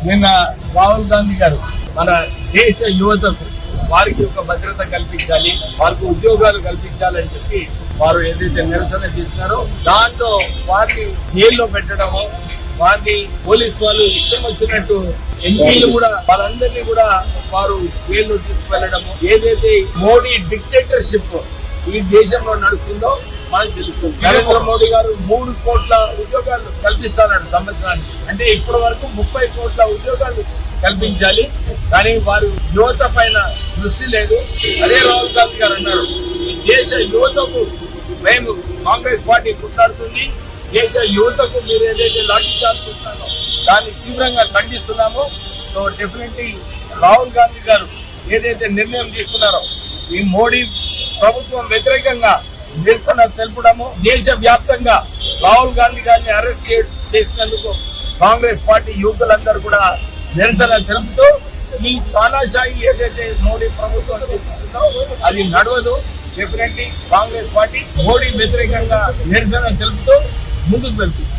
నిన్న రాహుల్ గాంధీ గారు మన దేశ యువతకు వారికి ఒక భద్రత కల్పించాలి, వారికి ఉద్యోగాలు కల్పించాలని చెప్పి వారు ఏదైతే నిరసన చేస్తున్నారో దాంట్లో వారిని జైల్లో పెట్టడము, వారిని పోలీసు వాళ్ళు ఇష్టం వచ్చినట్టు ఎంపీలు కూడా వాళ్ళందరినీ కూడా వారు జైల్లో తీసుకువెళ్ళడము, ఏదైతే మోడీ డిక్టేటర్షిప్ ఈ దేశంలో నడుస్తుందో మనకు తెలుస్తుంది. నరేంద్ర మోడీ గారు 3 కోట్ల ఉద్యోగాలు కల్పిస్తారన్నాడు సంవత్సరానికి. అంటే ఇప్పటి వరకు 30 కోట్ల ఉద్యోగాలు కల్పించాలి, కానీ వారు యువత పైన దృష్టి లేదు. అదే రాహుల్ గాంధీ గారు అన్నారు, ఈ దేశ యువతకు మేము కాంగ్రెస్ పార్టీ కొట్లాడుతుంది, దేశ యువతకు మీరు ఏదైతే లాఠీ చార్జ్ చేస్తున్నారో దాన్ని తీవ్రంగా ఖండిస్తున్నాము. సో డెఫినెట్లీ రాహుల్ గాంధీ గారు ఏదైతే నిర్ణయం తీసుకున్నారో ఈ మోడీ ప్రభుత్వం వ్యతిరేకంగా నిరసన తెలుపడము, దేశ వ్యాప్తంగా రాహుల్ గాంధీ గారిని అరెస్ట్ చేసినందుకు కాంగ్రెస్ పార్టీ యువకులందరూ కూడా నిరసన తెలుపుతూ ఈ తానాషాయి ఏదైతే మోడీ ప్రభుత్వం చేస్తుందో అది నడవదు. డెఫినెట్లీ కాంగ్రెస్ పార్టీ మోడీ వ్యతిరేకంగా నిరసన తెలుపుతూ ముందుకు వెళ్తుంది.